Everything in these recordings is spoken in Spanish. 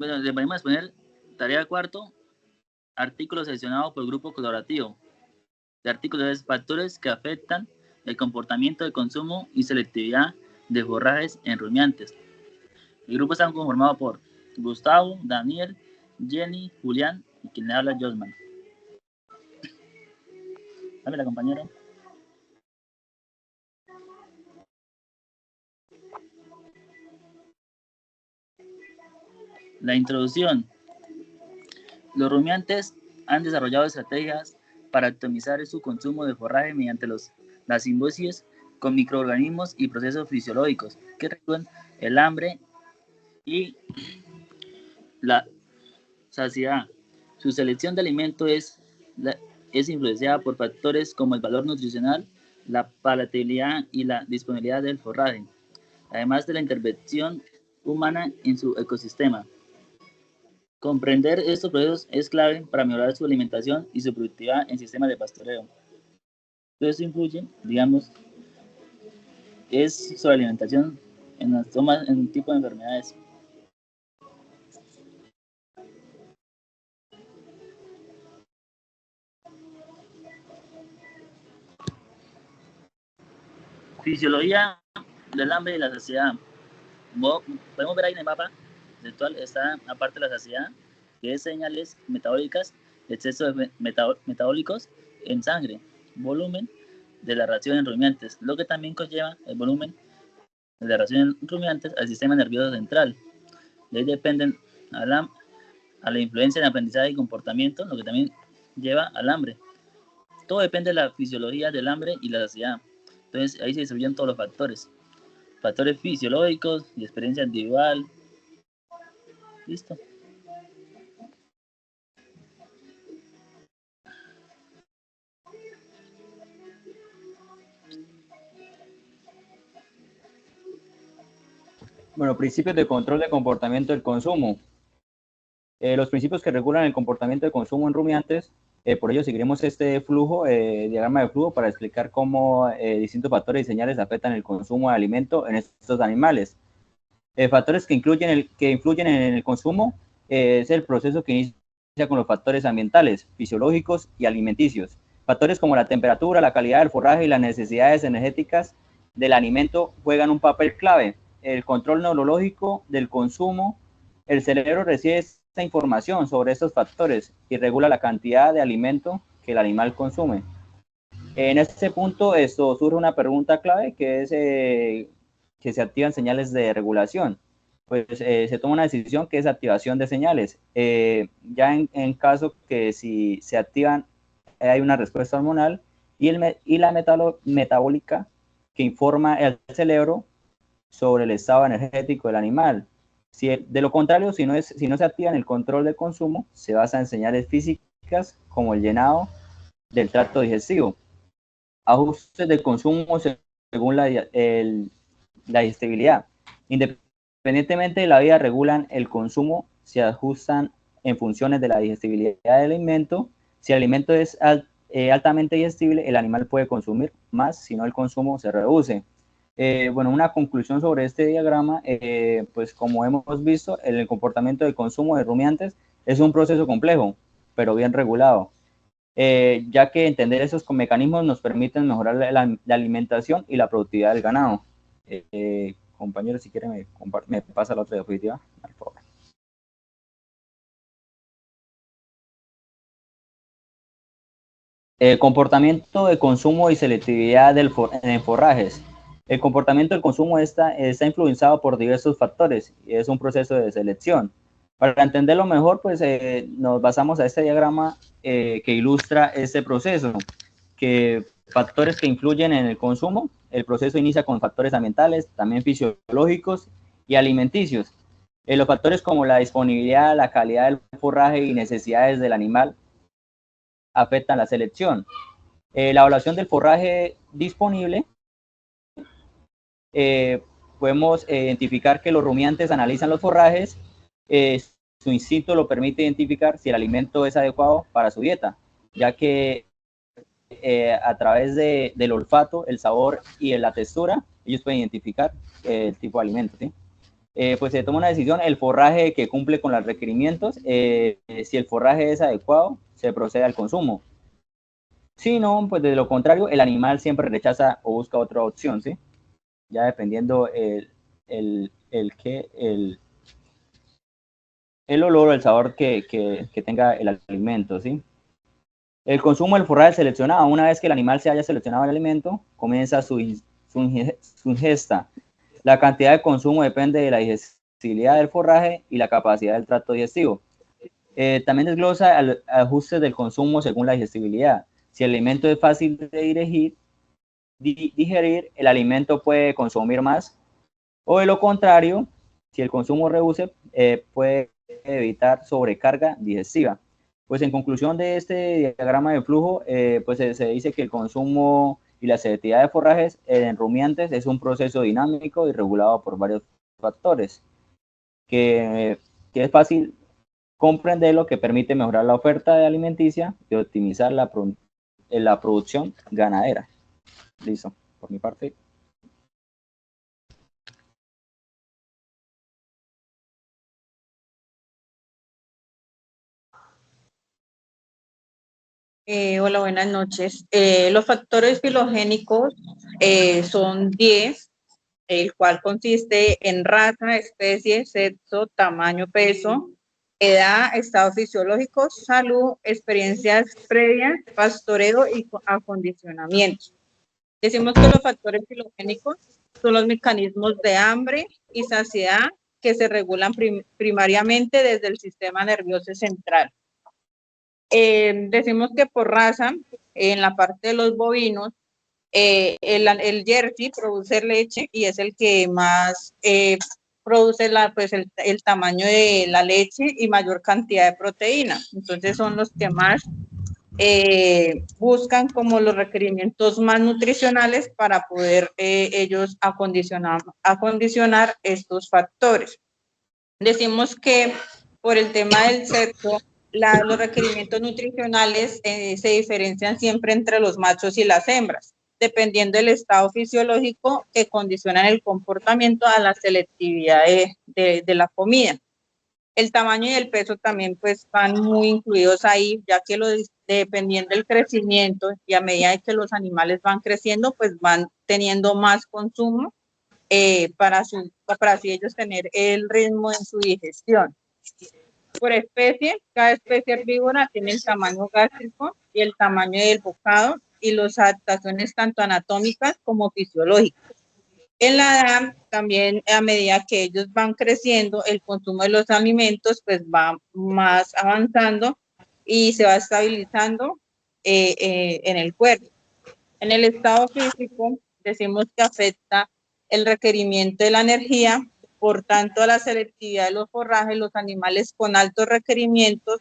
Bueno, les vamos a exponer tarea cuarto, artículo seleccionado por grupo colaborativo. El artículo es factores que afectan el comportamiento de consumo y selectividad de forrajes en rumiantes. El grupo está conformado por Gustavo, Daniel, Jenny, Julián y quien le habla, Josman. Dame la compañera. La introducción. Los rumiantes han desarrollado estrategias para optimizar su consumo de forraje mediante la simbiosis con microorganismos y procesos fisiológicos que regulan el hambre y la saciedad. Su selección de alimentos es influenciada por factores como el valor nutricional, la palatabilidad y la disponibilidad del forraje, además de la intervención humana en su ecosistema. Comprender estos procesos es clave para mejorar su alimentación y su productividad en sistemas de pastoreo. Todo eso influye, digamos, es su alimentación en las tomas, en un tipo de enfermedades. Fisiología del hambre y la saciedad. Podemos ver ahí en el mapa virtual, está aparte de la saciedad, que es señales metabólicas, exceso de metabólicos en sangre, volumen de la ración en rumiantes, lo que también conlleva el volumen de la ración en rumiantes al sistema nervioso central. De ahí dependen a la influencia en aprendizaje y comportamiento, lo que también lleva al hambre. Todo depende de la fisiología del hambre y la saciedad. Entonces ahí se distribuyen todos los factores. Factores fisiológicos y experiencia individual. Listo. Bueno, principios de control de comportamiento del consumo. Los principios que regulan el comportamiento de consumo en rumiantes, por ello seguiremos este flujo, diagrama de flujo, para explicar cómo distintos factores y señales afectan el consumo de alimento en estos animales. Factores que influyen en el consumo es el proceso que inicia con los factores ambientales, fisiológicos y alimenticios. Factores como la temperatura, la calidad del forraje y las necesidades energéticas del alimento juegan un papel clave. El control neurológico del consumo, el cerebro recibe esta información sobre estos factores y regula la cantidad de alimento que el animal consume. En este punto esto surge una pregunta clave, que es que se activan señales de regulación. Pues se toma una decisión que es activación de señales. Ya en caso que si se activan, hay una respuesta hormonal y la metabólica, que informa al cerebro sobre el estado energético del animal. De lo contrario, si no se activa en el control de consumo, se basa en señales físicas como el llenado del tracto digestivo, ajustes de consumo según la digestibilidad. Independientemente de la vía, regulan el consumo, se ajustan en funciones de la digestibilidad del alimento. Si el alimento es altamente digestible, el animal puede consumir más, si no el consumo se reduce. Bueno, una conclusión sobre este diagrama, pues como hemos visto, el comportamiento de consumo de rumiantes es un proceso complejo, pero bien regulado. Ya que entender esos mecanismos nos permiten mejorar la alimentación y la productividad del ganado. Compañeros, si quieren me pasa la otra diapositiva, por favor. Comportamiento de consumo y selectividad en forrajes. El comportamiento del consumo está influenciado por diversos factores y es un proceso de selección. Para entenderlo mejor, pues nos basamos a este diagrama que ilustra este proceso, que factores que influyen en el consumo. El proceso inicia con factores ambientales, también fisiológicos y alimenticios. Los factores como la disponibilidad, la calidad del forraje y necesidades del animal afectan la selección. La evaluación del forraje disponible, podemos identificar que los rumiantes analizan los forrajes, su instinto lo permite identificar si el alimento es adecuado para su dieta, ya que a través del olfato, el sabor y la textura, ellos pueden identificar el tipo de alimento, ¿sí? pues se toma una decisión, el forraje que cumple con los requerimientos, si el forraje es adecuado, se procede al consumo. Si no, pues de lo contrario, el animal siempre rechaza o busca otra opción, ¿sí? Ya dependiendo el olor o el sabor que tenga el alimento, ¿sí? El consumo del forraje seleccionado, una vez que el animal se haya seleccionado el alimento, comienza su ingesta. La cantidad de consumo depende de la digestibilidad del forraje y la capacidad del tracto digestivo. También desglosa ajustes del consumo según la digestibilidad. Si el alimento es fácil de digerir, el alimento puede consumir más, o de lo contrario, si el consumo reduce, puede evitar sobrecarga digestiva. Pues en conclusión de este diagrama de flujo, pues se dice que el consumo y la selectividad de forrajes en rumiantes es un proceso dinámico y regulado por varios factores, que, que es fácil comprender lo que permite mejorar la oferta de alimenticia y optimizar la producción ganadera. Listo, por mi parte. Hola, buenas noches. Los factores filogénicos son 10, el cual consiste en raza, especie, sexo, tamaño, peso, edad, estado fisiológico, salud, experiencias previas, pastoreo y acondicionamiento. Decimos que los factores filogénicos son los mecanismos de hambre y saciedad que se regulan primariamente desde el sistema nervioso central. Decimos que por raza, en la parte de los bovinos, el Jersey produce leche y es el que más produce pues el tamaño de la leche y mayor cantidad de proteína. Entonces son los que más buscan como los requerimientos más nutricionales para poder ellos acondicionar estos factores. Decimos que por el tema del sexo, los requerimientos nutricionales se diferencian siempre entre los machos y las hembras, dependiendo del estado fisiológico que condicionan el comportamiento a la selectividad de la comida. El tamaño y el peso también pues van muy incluidos ahí, ya que dependiendo del crecimiento y a medida que los animales van creciendo, pues van teniendo más consumo para así ellos tener el ritmo en su digestión. Por especie, cada especie herbívora tiene el tamaño gástrico y el tamaño del bocado y las adaptaciones tanto anatómicas como fisiológicas. En la edad, también a medida que ellos van creciendo, el consumo de los alimentos pues va más avanzando y se va estabilizando en el cuerpo. En el estado físico, decimos que afecta el requerimiento de la energía, por tanto, a la selectividad de los forrajes, los animales con altos requerimientos,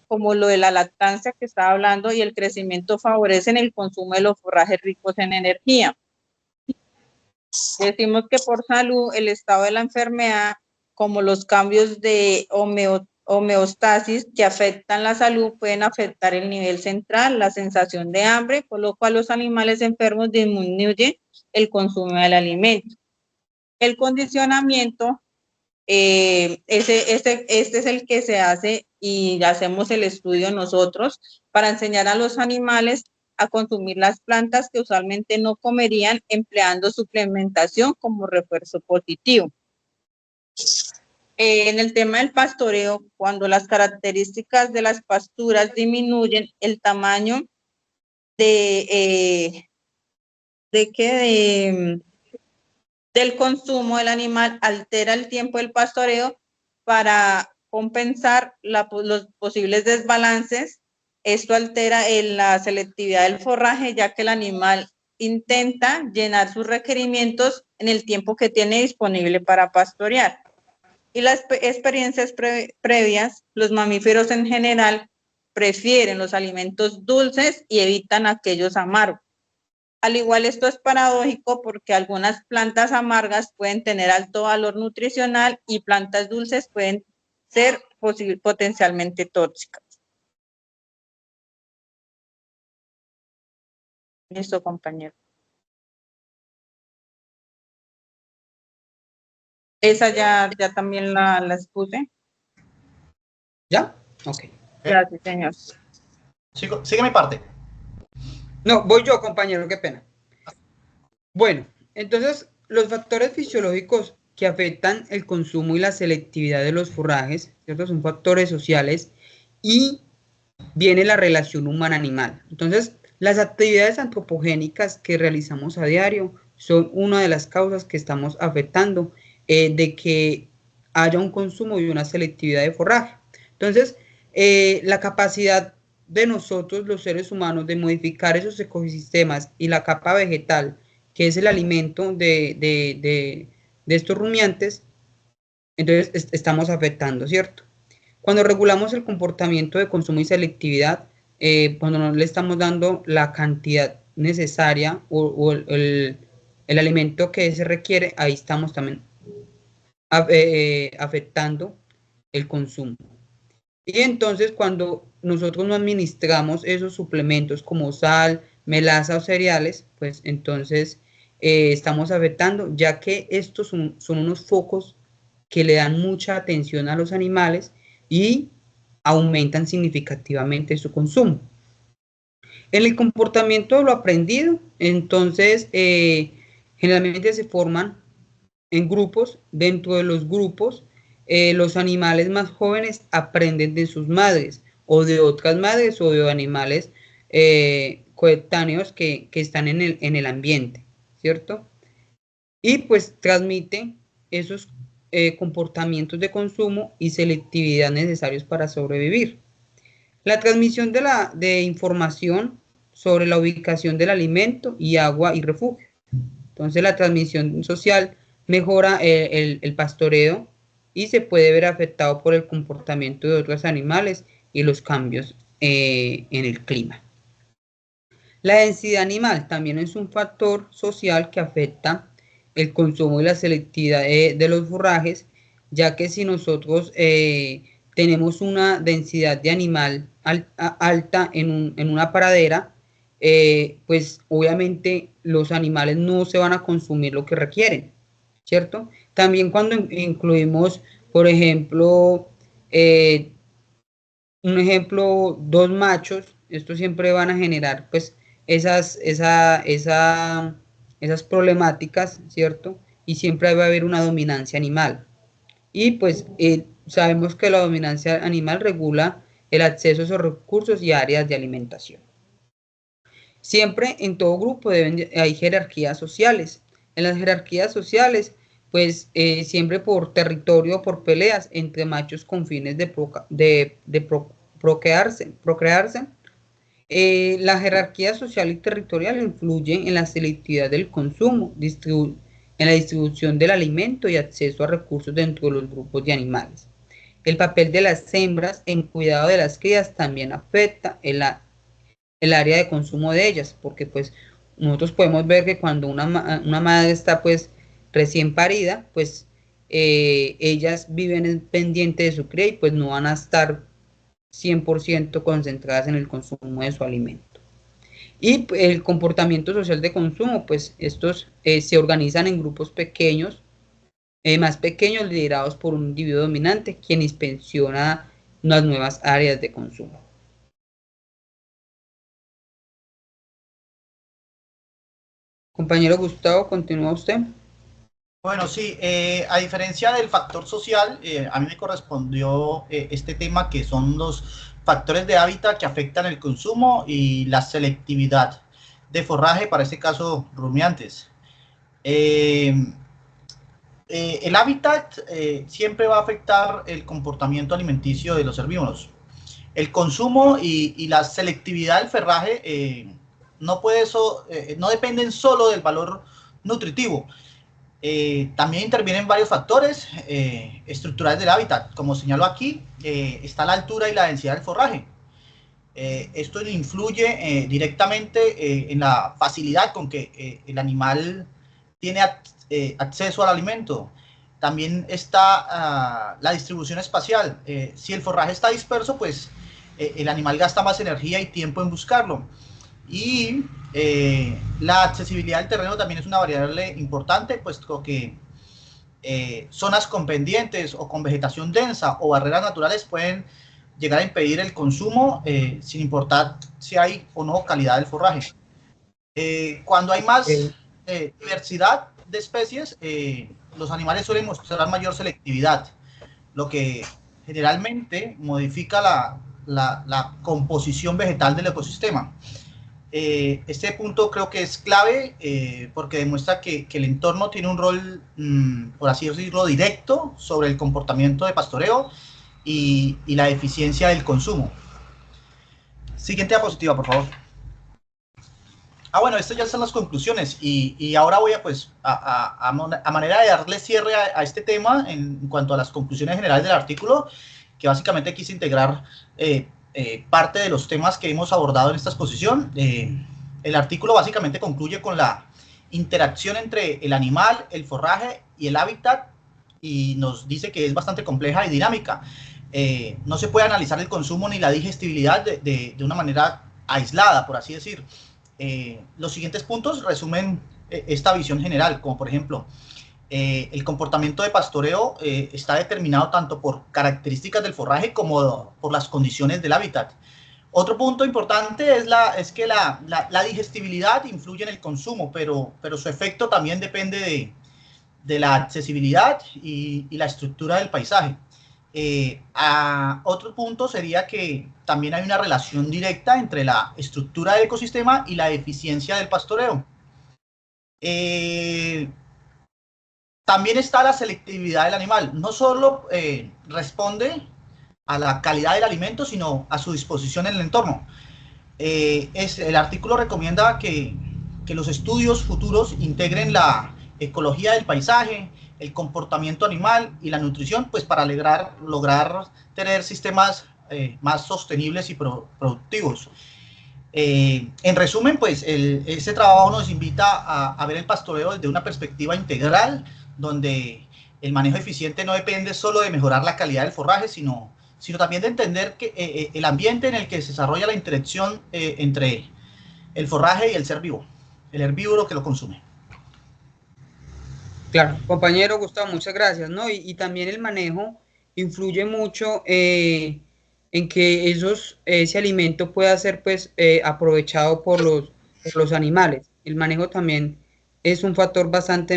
como lo de la lactancia que estaba hablando, y el crecimiento favorecen el consumo de los forrajes ricos en energía. Decimos que por salud, el estado de la enfermedad, como los cambios de homeostasis que afectan la salud, pueden afectar el nivel central, la sensación de hambre, por lo cual los animales enfermos disminuyen el consumo del alimento. El condicionamiento, este es el que se hace y hacemos el estudio nosotros para enseñar a los animales a consumir las plantas que usualmente no comerían, empleando suplementación como refuerzo positivo. En el tema del pastoreo, cuando las características de las pasturas disminuyen, el tamaño del consumo del animal altera el tiempo del pastoreo para compensar los posibles desbalances. Esto altera la selectividad del forraje, ya que el animal intenta llenar sus requerimientos en el tiempo que tiene disponible para pastorear. Y las experiencias previas, los mamíferos en general prefieren los alimentos dulces y evitan aquellos amargos. Al igual, esto es paradójico porque algunas plantas amargas pueden tener alto valor nutricional y plantas dulces pueden ser potencialmente tóxicas. Listo, compañero. Esa ya también la expuse. ¿Ya? Ok. Ya, sí, señor. Sigue mi parte. No, voy yo, compañero, qué pena. Bueno, entonces los factores fisiológicos que afectan el consumo y la selectividad de los forrajes, ¿cierto? Son factores sociales y viene la relación humana-animal. Entonces, las actividades antropogénicas que realizamos a diario son una de las causas que estamos afectando de que haya un consumo y una selectividad de forraje. Entonces, la capacidad de nosotros, los seres humanos, de modificar esos ecosistemas y la capa vegetal, que es el alimento de estos rumiantes, entonces estamos afectando, ¿cierto? Cuando regulamos el comportamiento de consumo y selectividad, cuando no le estamos dando la cantidad necesaria o el alimento que se requiere, ahí estamos también afectando el consumo. Y entonces cuando nosotros no administramos esos suplementos como sal, melaza o cereales, pues entonces estamos afectando, ya que estos son unos focos que le dan mucha atención a los animales y aumentan significativamente su consumo. En el comportamiento de lo aprendido, entonces generalmente se forman en grupos. Dentro de los grupos, los animales más jóvenes aprenden de sus madres o de otras madres o de animales coetáneos que están en el ambiente, ¿cierto? Y pues transmiten esos comportamientos de consumo y selectividad necesarios para sobrevivir. La transmisión de información sobre la ubicación del alimento y agua y refugio. Entonces la transmisión social mejora el pastoreo y se puede ver afectado por el comportamiento de otros animales y los cambios en el clima. La densidad animal también es un factor social que afecta el consumo y la selectividad de los forrajes, ya que si nosotros tenemos una densidad de animal alta en una pradera, pues obviamente los animales no se van a consumir lo que requieren, ¿cierto? También cuando incluimos, por ejemplo, dos machos, estos siempre van a generar pues esas problemáticas, ¿cierto? Y siempre va a haber una dominancia animal. Y pues sabemos que la dominancia animal regula el acceso a esos recursos y áreas de alimentación. Siempre en todo grupo hay jerarquías sociales. En las jerarquías sociales, pues siempre por territorio o por peleas entre machos con fines de procrearse. La jerarquía social y territorial influye en la selectividad del consumo, en la distribución del alimento y acceso a recursos dentro de los grupos de animales. El papel de las hembras en cuidado de las crías también afecta el área de consumo de ellas, porque pues nosotros podemos ver que cuando una madre está pues recién parida, pues ellas viven pendiente de su cría y pues no van a estar 100% concentradas en el consumo de su alimento. Y el comportamiento social de consumo, pues estos se organizan en grupos pequeños, más pequeños, liderados por un individuo dominante, quien inspecciona las nuevas áreas de consumo. Compañero Gustavo, continúa usted. Bueno, sí, a diferencia del factor social, a mí me correspondió este tema que son los factores de hábitat que afectan el consumo y la selectividad de forraje, para este caso rumiantes. El hábitat siempre va a afectar el comportamiento alimenticio de los herbívoros. El consumo y la selectividad del forraje no dependen solo del valor nutritivo. También intervienen varios factores estructurales del hábitat. Como señalo aquí, está la altura y la densidad del forraje. Esto influye directamente en la facilidad con que el animal tiene acceso al alimento. También está la distribución espacial. Si el forraje está disperso, pues el animal gasta más energía y tiempo en buscarlo. Y la accesibilidad del terreno también es una variable importante, puesto que zonas con pendientes o con vegetación densa o barreras naturales pueden llegar a impedir el consumo sin importar si hay o no calidad del forraje. Cuando hay más diversidad de especies, los animales suelen mostrar mayor selectividad, lo que generalmente modifica la composición vegetal del ecosistema. Este punto creo que es clave porque demuestra que el entorno tiene un rol, por así decirlo, directo sobre el comportamiento de pastoreo y la eficiencia del consumo. Siguiente diapositiva, por favor. Bueno, estas ya son las conclusiones y ahora voy a manera de darle cierre a este tema en cuanto a las conclusiones generales del artículo, que básicamente quise integrar parte de los temas que hemos abordado en esta exposición. El artículo básicamente concluye con la interacción entre el animal, el forraje y el hábitat y nos dice que es bastante compleja y dinámica. No se puede analizar el consumo ni la digestibilidad de una manera aislada, por así decir. Los siguientes puntos resumen esta visión general, como por ejemplo, el comportamiento de pastoreo está determinado tanto por características del forraje como por las condiciones del hábitat. Otro punto importante es que la digestibilidad influye en el consumo, pero su efecto también depende de la accesibilidad y la estructura del paisaje. Otro punto sería que también hay una relación directa entre la estructura del ecosistema y la eficiencia del pastoreo. También está la selectividad del animal. No solo responde a la calidad del alimento, sino a su disposición en el entorno. El artículo recomienda que los estudios futuros integren la ecología del paisaje, el comportamiento animal y la nutrición, pues para lograr tener sistemas más sostenibles y productivos. En resumen, pues este trabajo nos invita a ver el pastoreo desde una perspectiva integral, donde el manejo eficiente no depende solo de mejorar la calidad del forraje, sino también de entender que el ambiente en el que se desarrolla la interacción entre el forraje y el ser vivo, el herbívoro que lo consume. Claro, compañero Gustavo, muchas gracias, ¿no? Y también el manejo influye mucho en que ese alimento pueda ser pues aprovechado por los animales. El manejo también es un factor bastante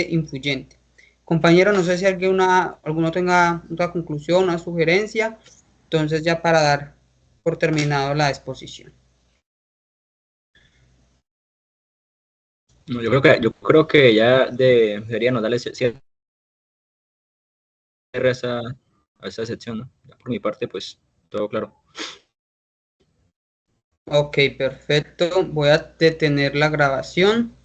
influyente. Compañero, no sé si alguno tenga otra conclusión, una sugerencia, entonces ya para dar por terminado la exposición. No, yo creo que ya deberíamos darle cierre a esa sección, ¿no? Ya por mi parte, pues, todo claro. Ok, perfecto. Voy a detener la grabación.